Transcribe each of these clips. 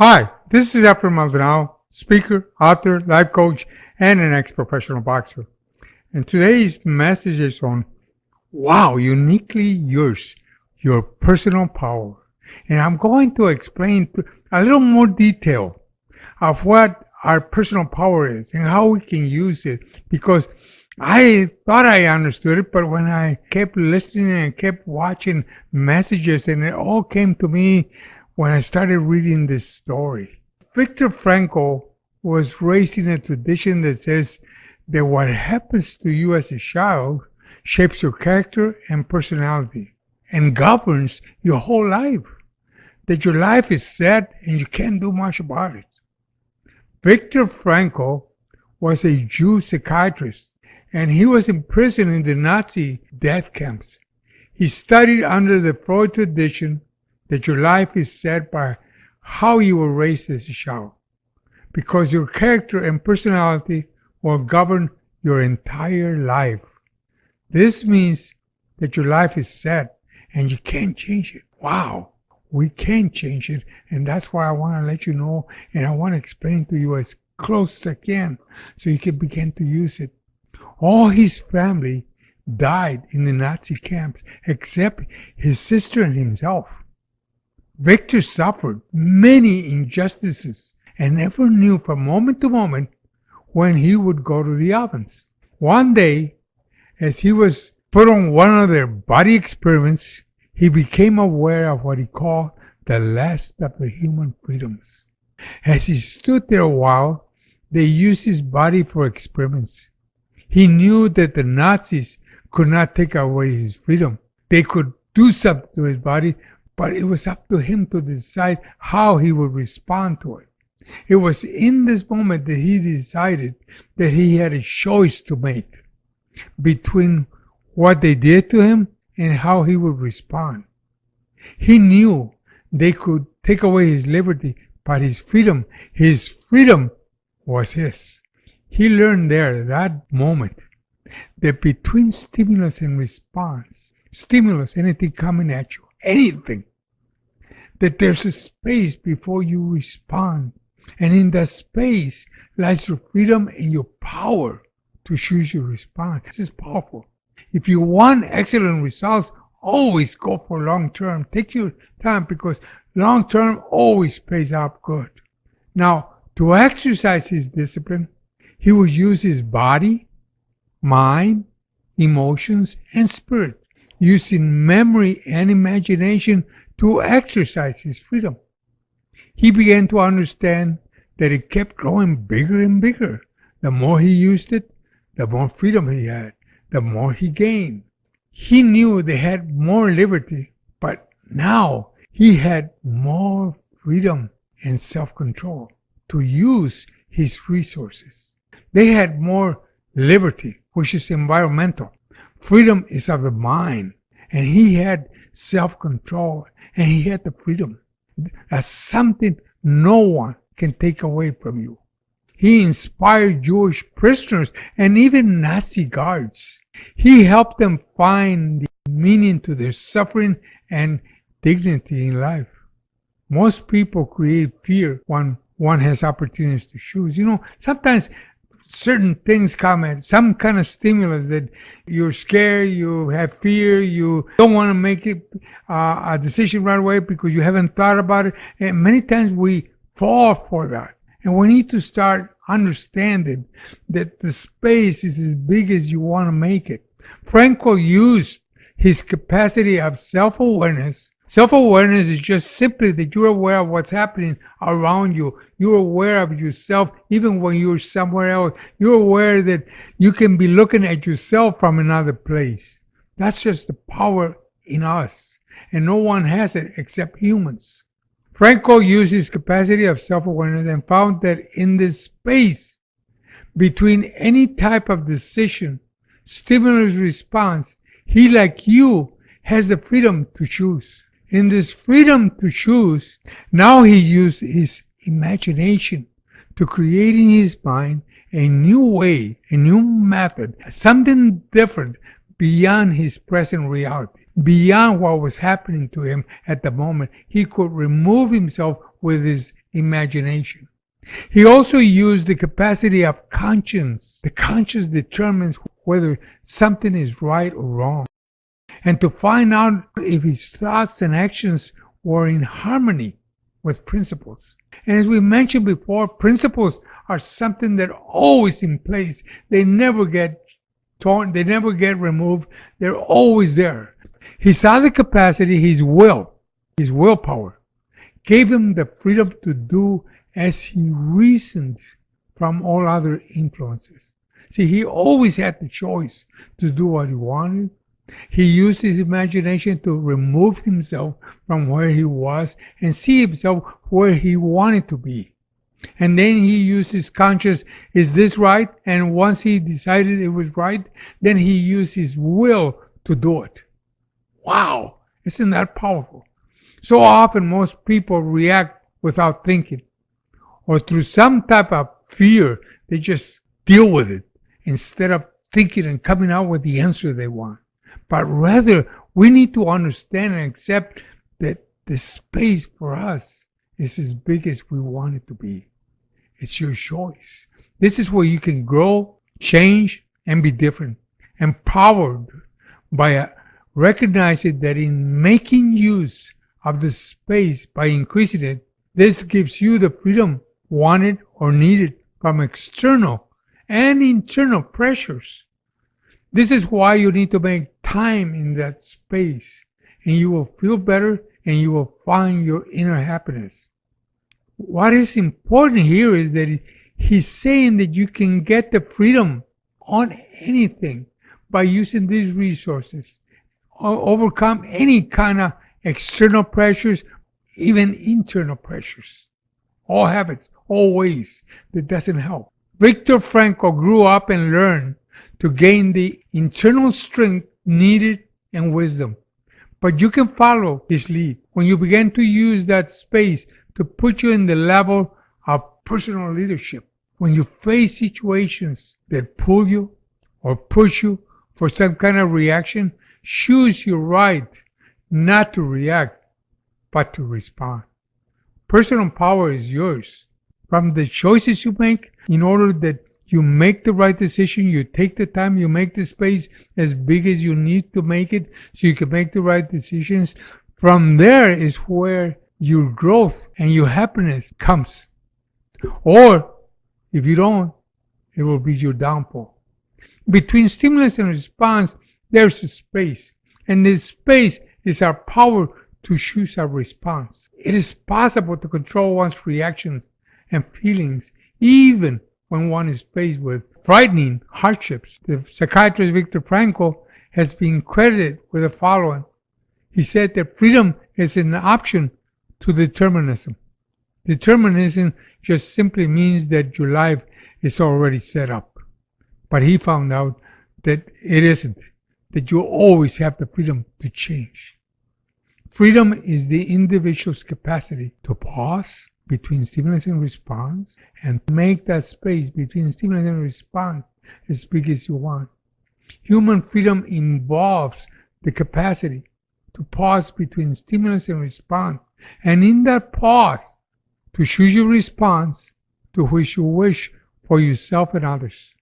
Hi, this is Efrain Maldonado, speaker, author, life coach, and an ex-professional boxer. And today's message is on, wow, uniquely yours, your personal power. And I'm going to explain a little more detail of what our personal power is and how we can use it, because I thought I understood it, but when I kept listening and kept watching messages, and it all came to me when I started reading this story. Viktor Frankl was raised in a tradition that says that what happens to you as a child shapes your character and personality and governs your whole life. That your life is set and you can't do much about it. Viktor Frankl was a Jew psychiatrist, and he was imprisoned in the Nazi death camps. He studied under the Freud tradition that your life is set by how you were raised as a child, because your character and personality will govern your entire life. This means that your life is set and you can't change it. Wow, we can change it, and that's why I want to let you know, and I want to explain to you as close as I can so you can begin to use it. All his family died in the Nazi camps except his sister and himself. Viktor suffered many injustices and never knew from moment to moment when he would go to the ovens. One day, as he was put on one of their body experiments, he became aware of what he called the last of the human freedoms. As he stood there a while, they used his body for experiments. He knew that the Nazis could not take away his freedom. They could do something to his body, but it was up to him to decide how he would respond to it. It was in this moment that he decided that he had a choice to make between what they did to him and how he would respond. He knew they could take away his liberty, but his freedom was his. He learned there, that moment, that between stimulus and response, stimulus, anything coming at you, anything, that there's a space before you respond. And in that space lies your freedom and your power to choose your response. This is powerful. If you want excellent results, always go for long term. Take your time, because long term always pays out good. Now, to exercise his discipline, he would use his body, mind, emotions, and spirit, using memory and imagination to exercise his freedom. He began to understand that it kept growing bigger and bigger. The more he used it, the more freedom he had, the more he gained. He knew they had more liberty, but now he had more freedom and self-control to use his resources. They had more liberty, which is environmental. Freedom is of the mind, and he had self-control, and he had the freedom. That's something no one can take away from you. He inspired Jewish prisoners and even Nazi guards. He helped them find the meaning to their suffering and dignity in life. Most people create fear when one has opportunities to choose. Sometimes certain things come at some kind of stimulus that you're scared, you have fear, you don't want to make it a decision right away because you haven't thought about it. And many times we fall for that. And we need to start understanding that the space is as big as you want to make it. Frankl used his capacity of self-awareness. Self-awareness is just simply that you're aware of what's happening around you. You're aware of yourself even when you're somewhere else. You're aware that you can be looking at yourself from another place. That's just the power in us. And no one has it except humans. Frankl used his capacity of self-awareness and found that in this space between any type of decision, stimulus response, he, like you, has the freedom to choose. In this freedom to choose, now he used his imagination to create in his mind a new way, a new method, something different beyond his present reality, beyond what was happening to him at the moment. He could remove himself with his imagination. He also used the capacity of conscience. The conscience determines whether something is right or wrong, and to find out if his thoughts and actions were in harmony with principles. And as we mentioned before, principles are something that are always in place. They never get torn, they never get removed, they're always there. He saw the capacity, his willpower, gave him the freedom to do as he reasoned from all other influences. See, he always had the choice to do what he wanted. He used his imagination to remove himself from where he was and see himself where he wanted to be. And then he used his conscience, is this right? And once he decided it was right, then he used his will to do it. Wow, isn't that powerful? So often most people react without thinking, or through some type of fear, they just deal with it instead of thinking and coming out with the answer they want. But rather, we need to understand and accept that the space for us is as big as we want it to be. It's your choice. This is where you can grow, change, and be different. Empowered by recognizing that in making use of the space by increasing it, this gives you the freedom wanted or needed from external and internal pressures. This is why you need to make time in that space, and you will feel better and you will find your inner happiness. What is important here is that he's saying that you can get the freedom on anything by using these resources, or overcome any kind of external pressures, even internal pressures. All habits, all ways that doesn't help. Viktor Frankl grew up and learned to gain the internal strength needed and wisdom. But you can follow his lead when you begin to use that space to put you in the level of personal leadership. When you face situations that pull you or push you for some kind of reaction, choose your right not to react, but to respond. Personal power is yours. From the choices you make, in order that you make the right decision, you take the time, you make the space as big as you need to make it so you can make the right decisions. From there is where your growth and your happiness comes. Or if you don't, it will be your downfall. Between stimulus and response, there's a space. And this space is our power to choose our response. It is possible to control one's reactions and feelings even when one is faced with frightening hardships. The psychiatrist Viktor Frankl has been credited with the following. He said that freedom is an option to determinism. Determinism just simply means that your life is already set up. But he found out that it isn't, that you always have the freedom to change. Freedom is the individual's capacity to pause between stimulus and response and make that space between stimulus and response as big as you want. Human freedom involves the capacity to pause between stimulus and response, and in that pause, to choose your response to which you wish for yourself and others.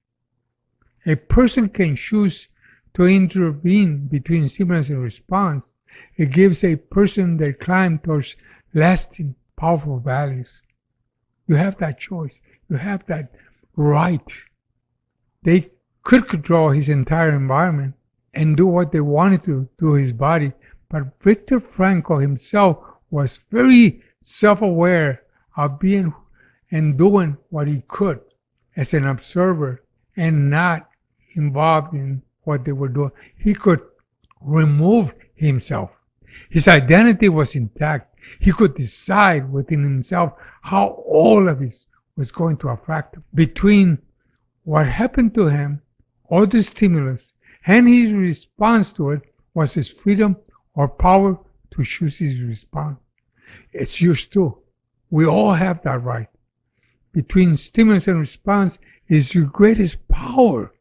A person can choose to intervene between stimulus and response. It gives a person their climb towards lasting, powerful values. You have that choice. You have that right. They could control his entire environment and do what they wanted to his body. But Viktor Frankl himself was very self-aware of being and doing what he could as an observer and not involved in what they were doing. He could remove himself. His identity was intact. He could decide within himself how all of this was going to affect him. Between what happened to him or the stimulus and his response to it was his freedom or power to choose his response. It's yours too. We all have that right. Between stimulus and response is your greatest power.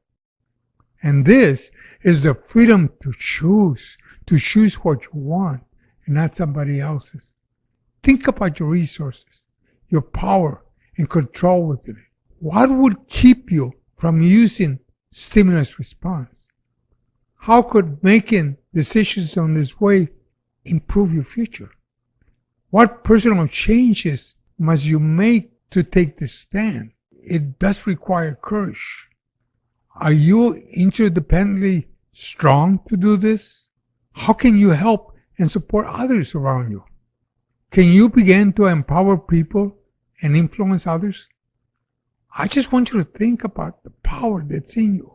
And this is the freedom to choose what you want and not somebody else's. Think about your resources. your power and control with it. What would keep you from using stimulus response? How could making decisions on this way improve your future? What personal changes must you make to take this stand? It does require courage. Are you interdependently strong to do this? How can you help and support others around you? Can you begin to empower people and influence others? I just want you to think about the power that's in you.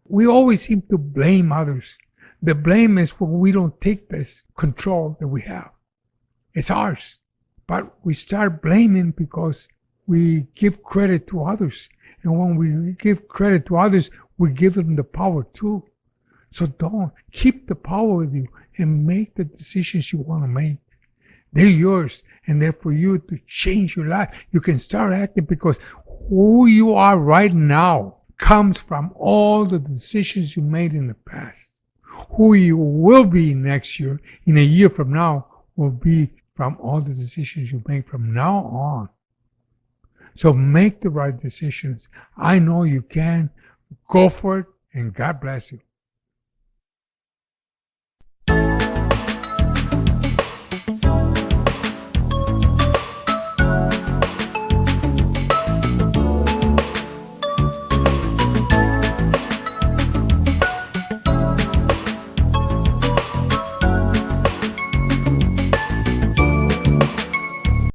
We always seem to blame others. The blame is when we don't take this control that we have. It's ours. But we start blaming because we give credit to others. And when we give credit to others, we give them the power too. So don't. Keep the power with you and make the decisions you want to make. They're yours, and they're for you to change your life. You can start acting because who you are right now comes from all the decisions you made in the past. Who you will be next year, in a year from now, will be from all the decisions you make from now on. So make the right decisions. I know you can. Go for it, and God bless you.